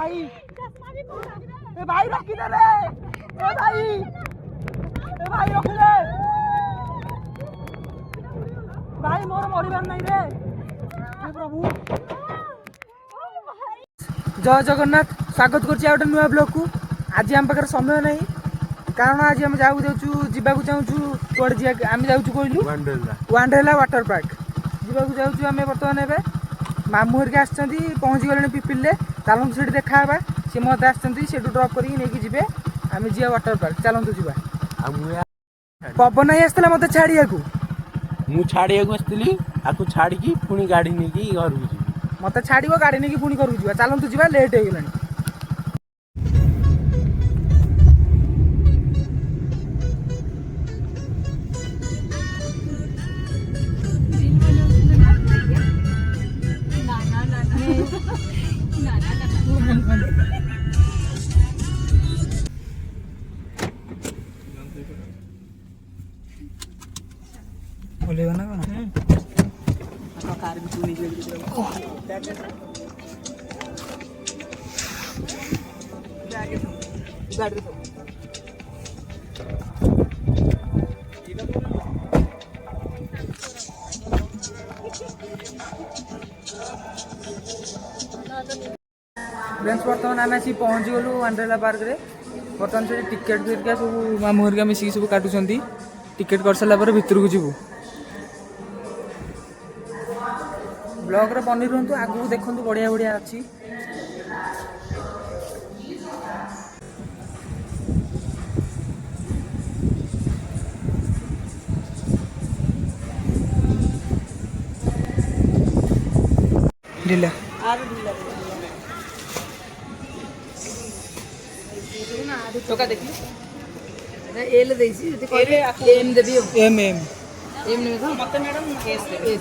भाई ए भाई रखी दे रे ए भाई रखी दे भाई मोर मरिबार नहीं रे हे प्रभु। जय जगन्नाथ स्वागत कर नुआ ब्लॉग को। आज आम पाखे समय नहीं कारण आज आम जावाक चाहूँ आम जाऊँ कहलु वंडरला वाटर पार्क जावाक आम बर्तमान ए मामू हरिका पहुँची गले पिपिल चलतु से देखा सी मत आसे ड्रप करके जी आम जी वाटर पार्क चलतु जा पवन ही आसला मत छाड़िया मु छाड़िया आसती आपको छाड़ी पुणी गाड़ी नहीं घर को जी मत छाड़ गाड़ी नहीं पुणी घर को चलतु जा लेट हो गलानी। बोलेगा ना कार भी गाड़ी फ्रेंड्स बर्तमान आम आसी पहुँची गलु वंडरला पार्क रे। बर्तमान से टिकेट करके सब मामू हरिका मिसिक सब काटुंट टिकेट कर सारा भितर को जीवु ब्लॉग रे बनी रुहतु आगु देखु बढ़िया बढ़िया अच्छी। ढिला टोका देखली एल देसी एम देबी एम एम एम ने मते मैडम एस देबी।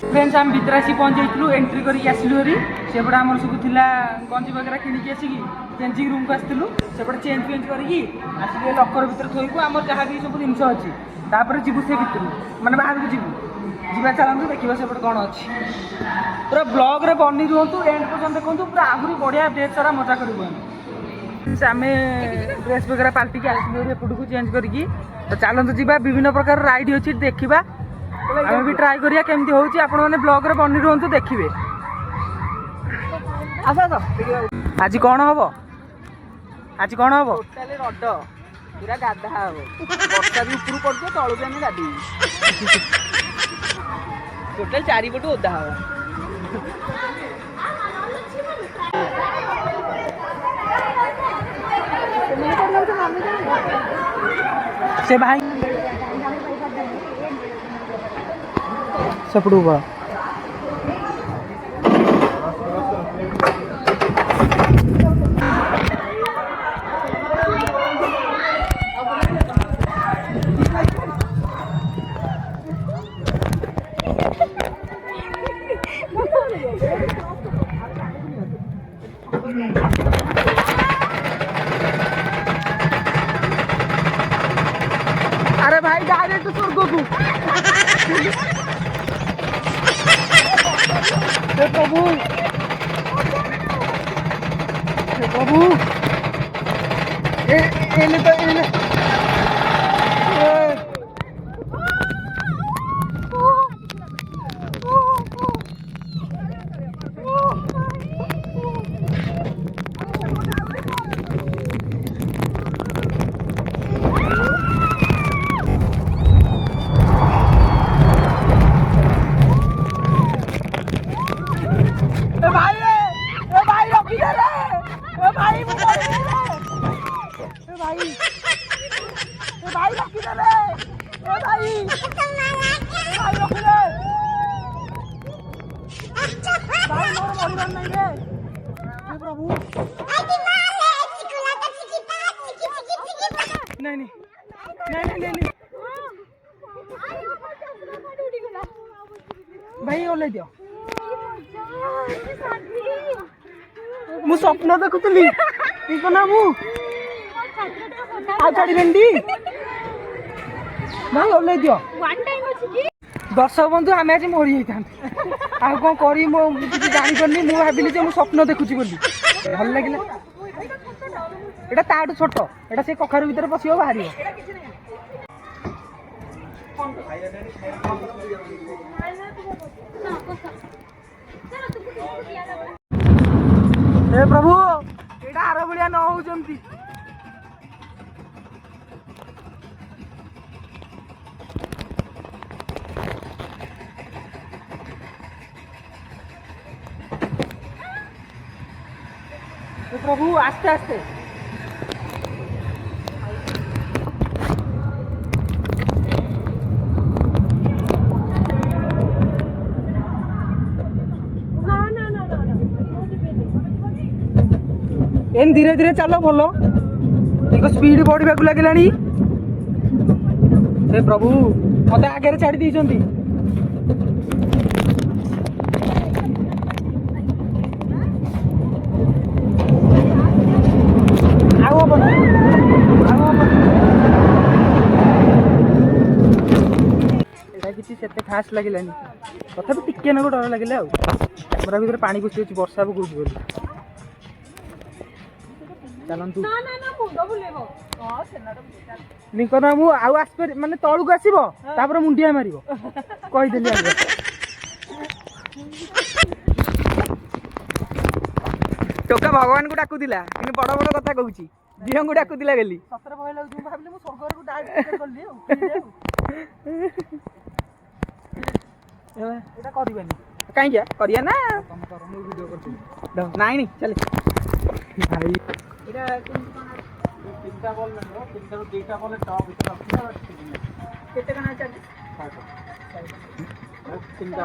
फ्रेंड्स आम भीतर आसी पहुँच जाइलु एंट्री करके आसलु हरी सेपटे आमर सब थिला गंजी वगैरह किनिकी आसिकी चेंजिंग रूम को आसलु सेपटे चेंज फेंज करके आसिक लकर भीतर थोइबु आमर जहाँ भी सब जिनस अच्छी तापर जीवु से भीतर माने बाहर को जीवु जीवा चलतु देखा सेपटे कौन अच्छी पूरा ब्लॉग रे बनी रुहतु एंड पर्यंत देखु पूरा आहरी बढ़िया ढेर सारा मजा करूँ आम ड्रेस वगैरह पाल्टिकी आसलु एपट को चेंज करके तो चलतु जी विभिन्न प्रकार राइड अच्छी देखा आम भी ट्राए करिया केमती होउची आपण माने ब्लॉग रे बनी रहंतु देखिबे। आज कौन हबो टोटली रड पूरा गाधा हबो वर्षा भी ऊपर पड़तो तळु भी हम गाधी टोटल चारि पटु ओदा हबो से भाई सपड़ू बा अरे भाई डायरेक्ट स्वर्ग को प्रभु नहीं भाई ओले दियो मु स्वप्न देखुली ना मु आ छाड़ी लेंदी भाई ओले दियो वन टाइम अछि की दर्शक बंधु आम आज मरी जाता आ कौन करी जानी मुझे भाविली जो मुझे स्वप्न देखुची बोली भल लगे एटा ताठू छोट एटा से कखारू भीतर पशियो बाहर हे प्रभु एटा आर भलिया न हो जंती प्रभु आस्ते आस्ते एन धीरे धीरे चलो भलो एक स्पीड बढ़ा लगे हे प्रभु मत आगे छाड़ी दी किसी से खास लगे तथा टिके ना डर लगे कमरा भर पानी घुसी वर्षा पकड़ बोली चलतु लिंकन बाबू आसपर माने तलू को आसब मुंडिया मार कहीदेली टोका भगवान को डाकुला कि बड़ बड़ कथा कहूँ झील को डाकुला गली सतर भय लगे भाविली मु स्वर्ग को डायरेक्ट कली एटा करबानी कहीं करिया ना तुम कर मु वीडियो करछु नाइ नहीं चले भाई एटा तीनटा बॉल में तीनटा रो दुईटा बॉल टॉप भीतर केते कना चल तीनटा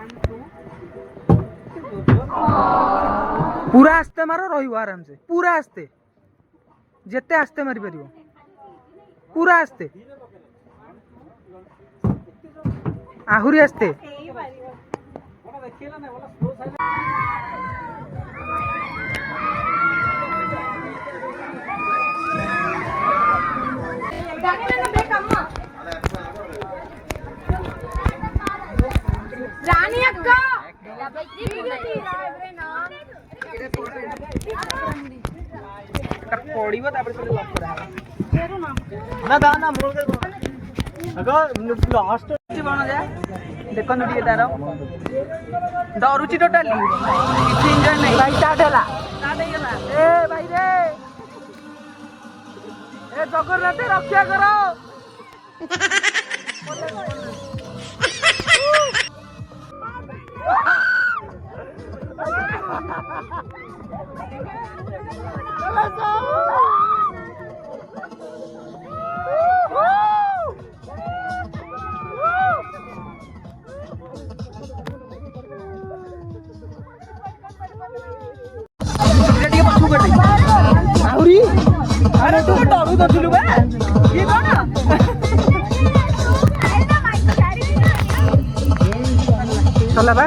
1 2 पूरा आस्ते मारो रहिबो आराम से पूरा आस्ते जेते आस्ते मारी परिबो पूरा आस्ते आहुरी आस्ते रानी अक्का पड़िबो तापर से लॉक करा ना दा ना मोर अगर लास्ट बन जा देखो नुटी तार डरुची टोटाली किसी एंजॉय नहीं भाई स्टार्ट हैला ए भाई रे ए जगन्नाथ रक्षा करो आहुरी अरे तू डरू तो चलू बे ये कौन चला बा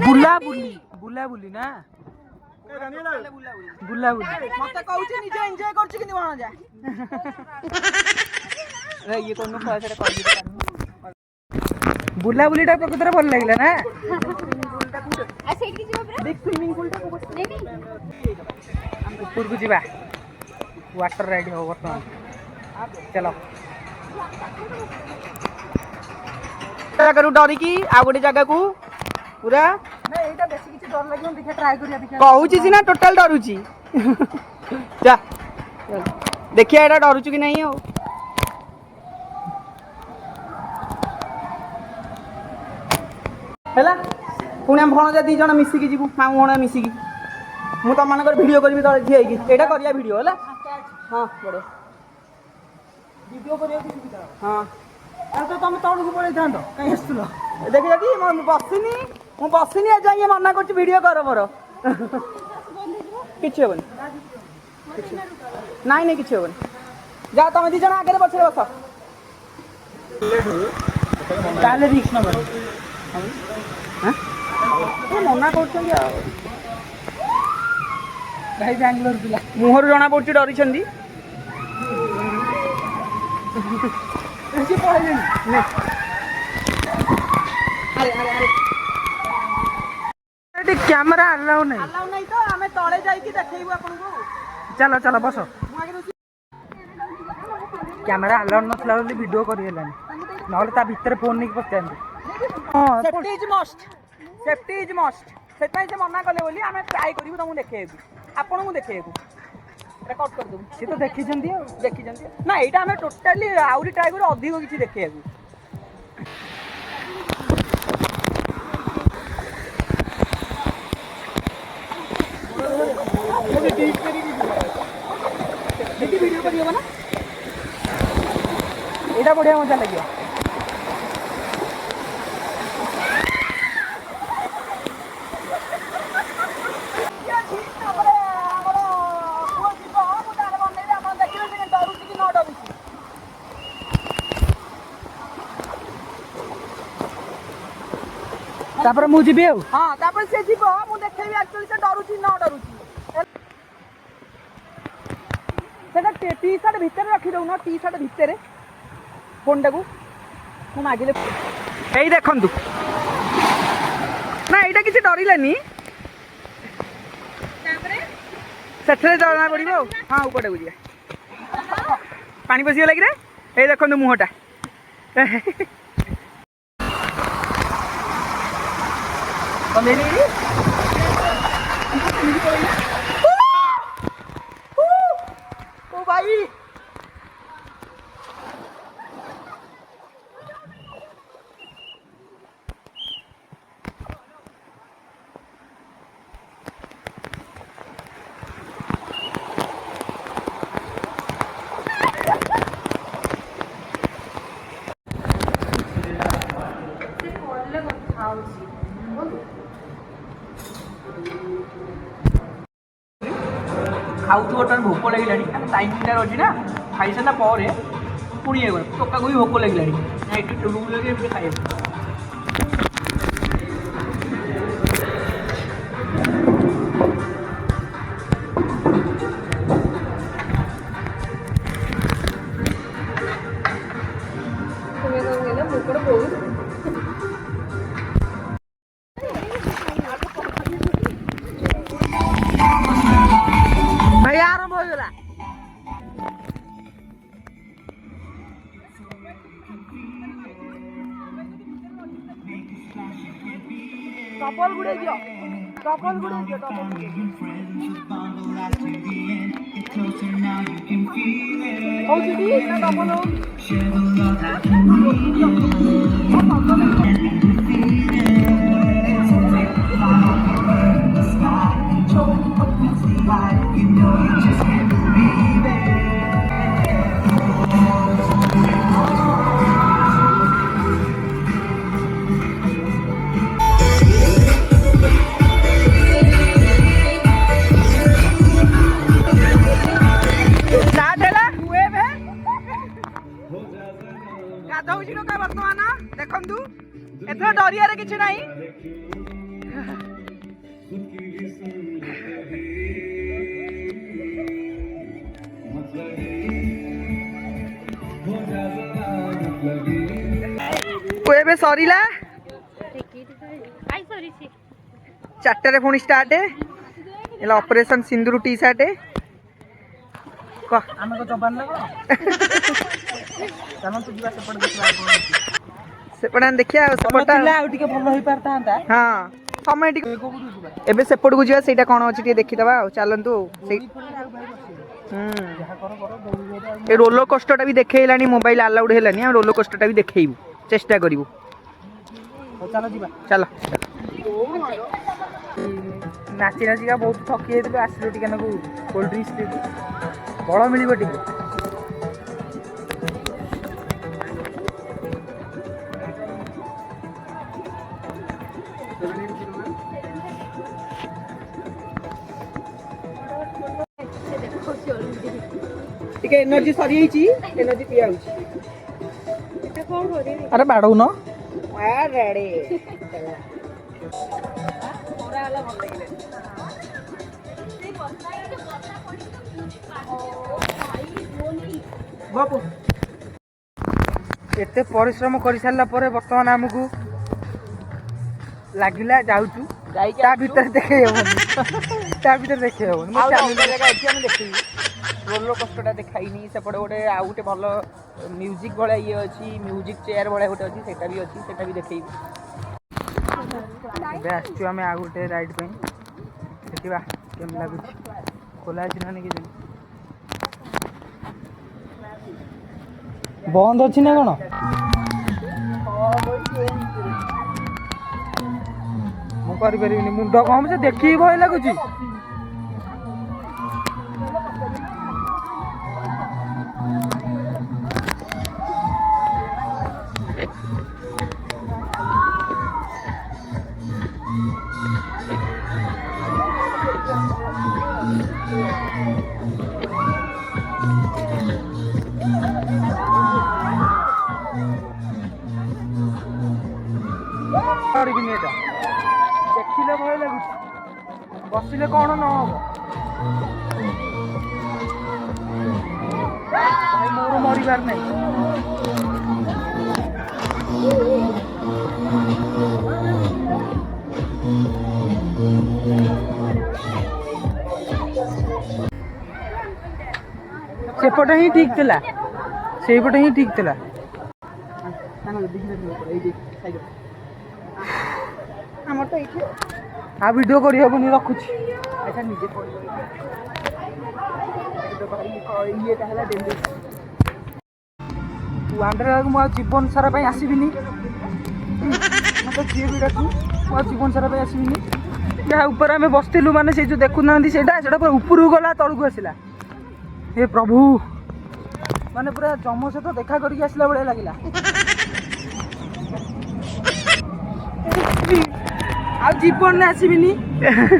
बुला बुली ना बुला बुली मते कहउछ निजे एन्जॉय करछ कि बना जा ए ये कोन पैसा कर दी बुला बुलीटा प्रकृତରେ ଭଲ ଲାଗିଲା ନା आ सेठी जीवा पूरा देख स्विमिंग पूल टा को नहीं ऊपर को जीवा वाटर राइड हो वर्तमान चलो जगह डरी की आ गोटे जगह को पूरा नहीं एटा बेसी किछि डर लागियो देखा ट्राई करिया देखा कहूची सिना टोटल डरुची जा देखिया एटा डरुची कि नहीं हो हैला पुणे हम भणजा दी जण मिसिकी जीवु माऊ भणा मिसिकी मु त मानकर वीडियो करबी तळे ठी आइकी एटा करिया वीडियो हैला हां बड़े वीडियो करिया की सुविधा हां आ तो तुम तळु को पळै थांतो काई हसतुलो देखि देखि मु बसिनी आ जाइए मना करछ वीडियो कर मोर किछ हेबन नहीं नहीं किछ हेबन जा तुम दी जण आगे पछे बस ताले रिक्स न बर हां ए मना करछन भाई बैंगलोर पिला मुहर जना पड़छ डरी छंदी एसी पळैलेनी ଏଠି କ୍ୟାମେରା ଆଲାଉ ନାହିଁ। ଆଲାଉ ନାହିଁ ତ ଆମେ ତଳେ ଯାଇକି ଦେଖେଇବୁ ଆପଣଙ୍କୁ। ଚାଲ ଚାଲ ବସ। କ୍ୟାମେରା ଆଲାଉ ନଥିଲା ବୋଲି ଭିଡ଼ିଓ କରିହେଲାନି, ନହେଲେ ତା ଭିତରେ ଫୋନ୍ ନେଇକି ପଶିଥାନ୍ତି। Safety is must, safety is must. ସେଥିପାଇଁ ସେ ମନା କଲେ ବୋଲି ଆମେ ଟ୍ରାଏ କରିବୁ ତମକୁ ଦେଖେଇବାକୁ, ଆପଣଙ୍କୁ ଦେଖେଇବାକୁ। ରେକର୍ଡ କରିଦେବୁ। ସିଏ ତ ଦେଖିଛନ୍ତି ଆଉ। ଦେଖିଛନ୍ତି ନା, ଏଇଟା ଆମେ ଟୋଟାଲି ଆହୁରି ଟ୍ରାଏ କରୁ ଅଧିକ କିଛି ଦେଖେଇବାକୁ। ଭିଡ଼ିଓ କରିହେବ ନା, ଏଇଟା ବଢ଼ିଆ ମଜା ଲାଗିବ। ତାପରେ ମୁଁ ଯିବି ଆଉ। ହଁ ତାପରେ ସେ ଯିବ, ମୁଁ ଦେଖେଇବି ଆକ୍ଚୁଆଲି ସେ ଡରୁଛି ନ ଡରୁଛି। ସେଟା ଟି ସାର୍ଟ ଭିତରେ ରଖିଦଉନ, ଟି ସାର୍ଟ ଭିତରେ ଫୋନଟାକୁ ମୁଁ ମାଗିଲେ। ଏଇ ଦେଖନ୍ତୁ ନା ଏଇଟା କିଛି ଡରିଲାନି, ସେଥିରେ ଜଣା ପଡ଼ିବ ଆଉ। ହଁ ଉପରଟାକୁ ଯିବା। ପାଣି ପଶିଗଲା କିରେ? ଏଇ ଦେଖନ୍ତୁ ମୁହଁଟା। ଓ ଭାଇ ଖାଉଛୁ ବର୍ତ୍ତମାନ ଭୋକ ଲାଗିଲାଣି, ଟାଇମିଂଟା ଅଛି ନା, ଖାଇସାରିଲା ପରେ ପୁଣି ଇଏ ଟୋକାକୁ ବି ଭୋକ ଲାଗିଲାଣି, ଏଠି ରୁମ୍ ଲାଗି ଏମିତି ଖାଇବାକୁ। ଭାଇ ଆରମ୍ଭ ହେଇଗଲା। ଚପଲ ଗୁଡେଇ ଦିଅ, ଚପଲ ଗୁଡେଇ ଦିଅ, ଚପଲ ହଉଛି ଟି ନା ଚପଲ ଗାଧଉଛି ଟୋକା ବର୍ତ୍ତମାନ ଦେଖନ୍ତୁ, ଏଥର ଡରିଆରେ କିଛି ନାହିଁ। ଏବେ ସରିଲା, 4টাରେ ପୁଣି ଷ୍ଟାର୍ଟ ହେଲା ଅପରେସନ ସିନ୍ଦୁର ଟି ସାର୍ଟ। ଆମେ ତ ଜବାନ ନା କଣ? ଚାଲନ୍ତୁ ଯିବା ସେପଟେ ଦେଖିବା ସେପଟେ ଦେଖିବା ଆଉ ସେପଟେ ଆଉ ଟିକେ ଭଲ ହେଇପାରିଥାନ୍ତା। ହଁ ସମୟ ଟିକେ ଏବେ ସେପଟକୁ ଯିବା, ସେଇଟା କ'ଣ ଅଛି ଟିକେ ଦେଖିଦବା ଆଉ। ଚାଲନ୍ତୁ ସେଇ ଏ ରୋଲର କୋଷ୍ଟରଟା ବି ଦେଖେଇଲାଣି, ମୋବାଇଲ ଆଲାଉଡ୍ ହେଲାନି, ଆଉ ରୋଲର କୋଷ୍ଟରଟା ବି ଦେଖେଇବୁ, ଚେଷ୍ଟା କରିବୁ। ଚାଲ ଯିବା, ଚାଲ। ନାଚି ନାଚିକା ବହୁତ ଥକି ଯାଇଥିଲୁ, ଆସିଲୁ ଟିକେ ନାକୁ କୋଲ୍ଡ ଡ୍ରିଙ୍କସ୍ ପିଇବୁ, ବଳ ମିଳିବ ଟିକେ। ଟିକେ ଏନର୍ଜି ସରିଯାଇଛି, ଏନର୍ଜି ପିଆ ହଉଛି। ଆରେ ବାଡ଼ଉନ ରେଡି ଏତେ ପରିଶ୍ରମ କରିସାରିଲା ପରେ ବର୍ତ୍ତମାନ ଆମକୁ ଲାଗିଲା ଯାଉଛୁ ଯାଇକି ତା ଭିତରେ ଦେଖେଇ ହବନି ତା ଭିତରେ ଦେଖେଇ ହବନି ମୋ ଆଉ channel ଅଲଗା ଜାଗା ଅଛି ଆମେ ଦେଖିବୁ। ରୋଲର କୋଷ୍ଟରଟା ଦେଖାଇନି। ସେପଟେ ଗୋଟେ ଆଉ ଗୋଟେ ଭଲ ମ୍ୟୁଜିକ୍ ଭଳିଆ ଇଏ ଅଛି, ମ୍ୟୁଜିକ୍ ଚେୟାର ଭଳିଆ ଗୋଟେ ଅଛି, ସେଇଟା ବି ଅଛି, ସେଇଟା ବି ଦେଖେଇବୁ। ଏବେ ଆସିଛୁ ଆମେ ଆଉ ଗୋଟେ ରାଇଡ୍ ପାଇଁ ଦେଖିବା କେମିତି ଲାଗୁଛି ଖୋଲା ଅଛି ନା କି ବନ୍ଦ ଅଛି ନା କଣ ମୁଁ କରିପାରିବିନି ମୁଣ୍ଡ କଣ ହଉଛି ଦେଖିକି ଭୟ ଲାଗୁଛି। କରିବିନି ଏଟା ଦେଖିଲେ ଭୟ ଲାଗୁଛି ବସିଲେ କଣ ନ ହବ ଭାଇ ମୋର ମରିବାର ନାହିଁ। ସେପଟେ ହିଁ ଠିକ ଥିଲା ସେଇପଟେ ହିଁ ଠିକ ଥିଲା। ଆମର ତ ଏଇଠି ଆଉ ଭିଡ଼ିଓ କରିହେବନି ରଖୁଛି। ଆଚ୍ଛା ନିଜେ ଇଏଟା ହେଲା ଡେଲି ୱାଣ୍ଡ୍ରେଲାକୁ ମୁଁ ଆଉ ଜୀବନ ସାରା ପାଇଁ ଆସିବିନି। ମତେ ଯିଏ ବି ଡାକୁ ମୁଁ ଆଉ ଜୀବନ ସାରା ପାଇଁ ଆସିବିନି। ଯାହା ଉପରେ ଆମେ ବସିଥିଲୁ ମାନେ ସେ ଯେଉଁ ଦେଖୁନାହାନ୍ତି ସେଇଟା ପୁରା ଉପରକୁ ଗଲା ତଳକୁ ଆସିଲା। ହେ ପ୍ରଭୁ ମାନେ ପୁରା ଜମ ସହିତ ଦେଖା କରିକି ଆସିଲା ଭଳିଆ ଲାଗିଲା। ଆଉ ଜୀବନରେ ଆସିବିନି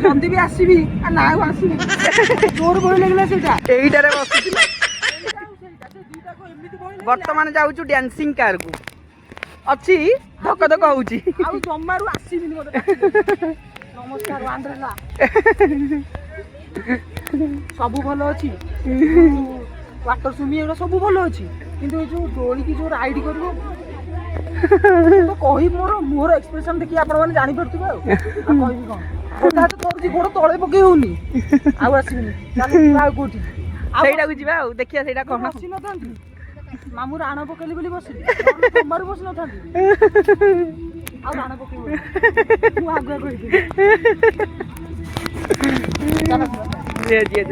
ଯଦି ବି ଆସିବି ନା ଆଉ ଆସିବି ଜୋର ଭୟ ଲାଗିଲା ସେଇଟା ଏଇଟାରେ ବସିଥିଲା। ବର୍ତ୍ତମାନ ଯାଉଛୁ ଡ୍ୟାନ୍ସିଂ କାରକୁ ଅଛି ଧକ ଧକ ହଉଛି। ଆଉ ଜମାରୁ ଆସିବିନି ମତେ ନମସ୍କାର ୱାଣ୍ଡ୍ରେଲା ସବୁ ଭଲ ଅଛି ୱାଟର ସୁଇମିଂ ଏଗୁଡ଼ା ସବୁ ଭଲ ଅଛି କିନ୍ତୁ ଏଇ ଯୋଉ ଦୋଳିକି ଯୋଉ ରାଇଡ୍ କରିବ ତ କହିବି ମୋର ଏକ୍ସପ୍ରେସନ ଦେଖି ଆପଣମାନେ ଜାଣିପାରୁଥିବେ ଆଉ କହିବି କଣ ଗୋଟା ହାତ ଧରୁଛି ଗୋଡ଼ ତଳେ ପକେଇ ହଉନି ଆଉ ଆସିବିନି ଆଉ କୋଉଠି ସେଇଟାକୁ ଯିବା ଆଉ ଦେଖିବା ସେଇଟା କଣ ବସି ନଥାନ୍ତି ମାମୁଁ ରାଣ ପକେଇଲି ବୋଲି ବସିଲି ଜମାରୁ ବସି ନଥାନ୍ତି ଆଉ ରାଣ ପକେଇବି ମୁଁ ଆଗୁଆ କହିଥିଲି ଯିଏ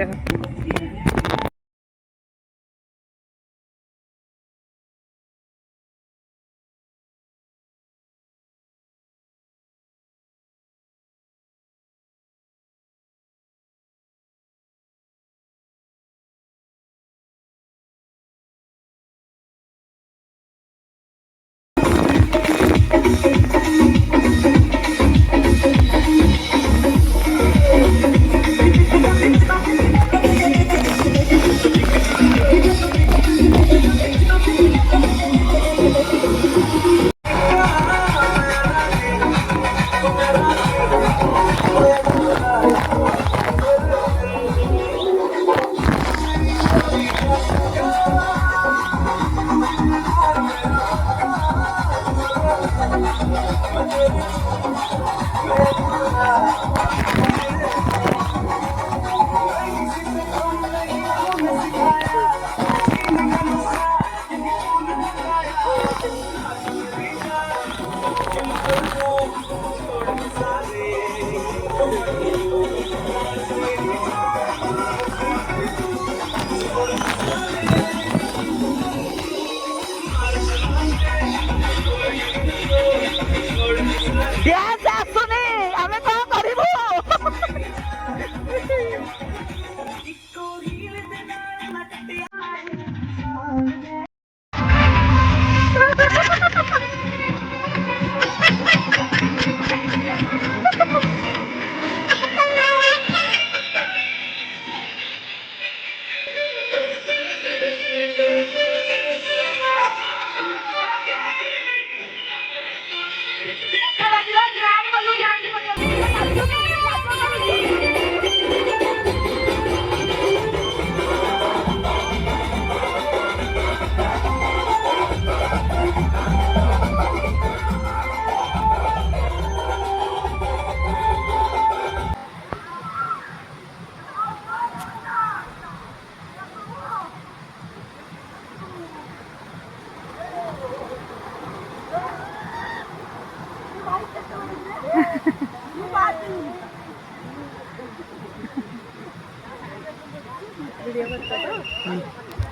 ଡ୍ୟାନ୍ସ ଆସୁନି ଆମେ କଣ କରିବୁ?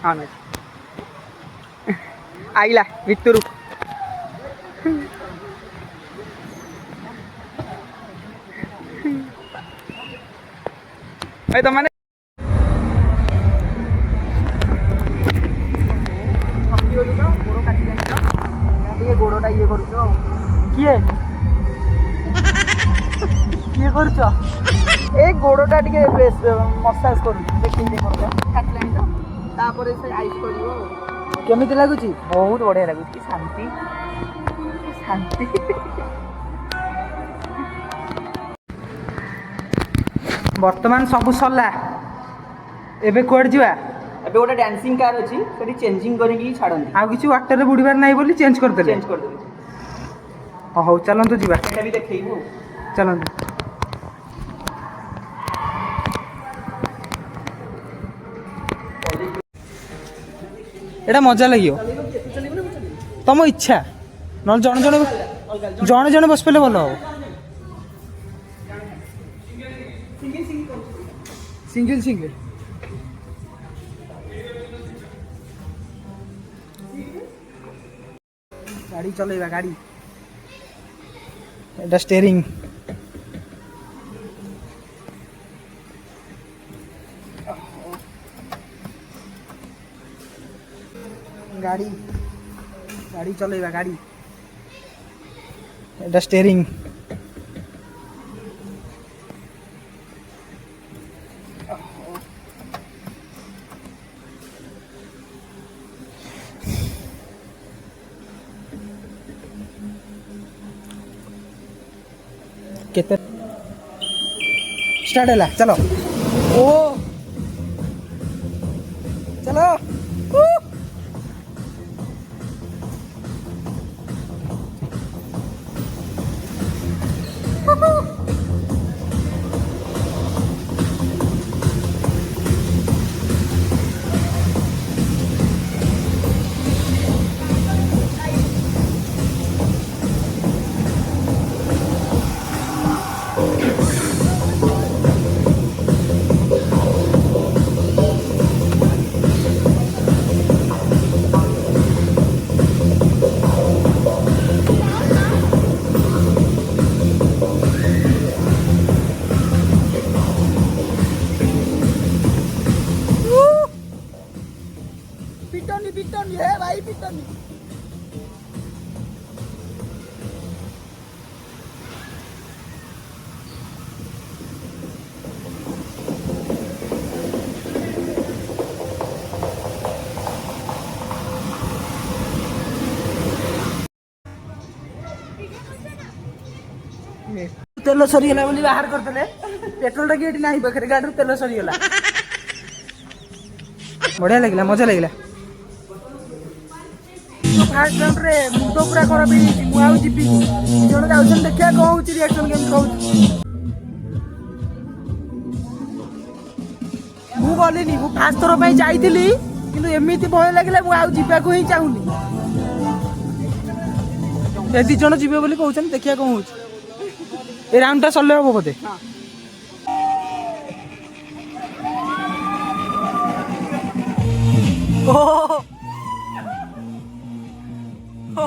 हाँ ना आइला भितरु भाई तो माने गोड़टा ये कर किए किए कर गोड़टा टे मसाज कर केमी लगुच बहुत बढ़िया लगुच कि शांति शांति बर्तमान सब सरला एबे कोड जीवा एबे गोटे डांसिंग कार अछि सेठी चेंजिंग करिकी छाडंती आ किछि वाटर रे बुडीबार नाही बोली चेंज कर देले हो चलंतु जीवा एटा भी देखैबो चलंतु एटा मजा लगियो तुम इच्छा न जण जण जण जण बस पले भल हो सिंगल सिंगल गाड़ी चलेगा गाड़ी एटा स्टीयरिंग गाड़ी गाड़ी चलेगा गाड़ी एटा स्टीयरिंग केते स्टार्ट है चलो ओ चलो पिटनी है भाई पिटनी तेल सरीगला बोली बाहर करते पेट्रोल टाकी ये ना पाखे गाड़ी तेल सरीगला बढ़िया लगे मजा लगे फास्ट राउंड रे मुंड पूरा खराब हो जी जन जाऊँ देखा कौन हो रिएक्शन केमती कौन मु गलिनी मु फास्ट थर जाइली कि एमती भय लगे मुझे ही चाहूनी ए दी जन जी बोली कहते देखा कौन हो राउंड टा सरले हम बोधे तो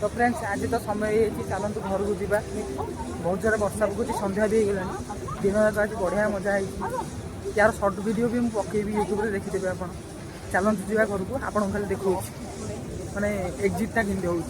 फ्रेंड्स आज तो समय चलतु घर को जावा बहुत जोर वर्षा पकड़ सन्ध्या भी होगा दिन जाक आज बढ़िया मजा है यार सर्ट वीडियो भी मुझे पकेबी यूट्यूब रे देखिदेवे आप चलतु जावा घर को आपन खाली देखो माने एग्जिटा केमती हो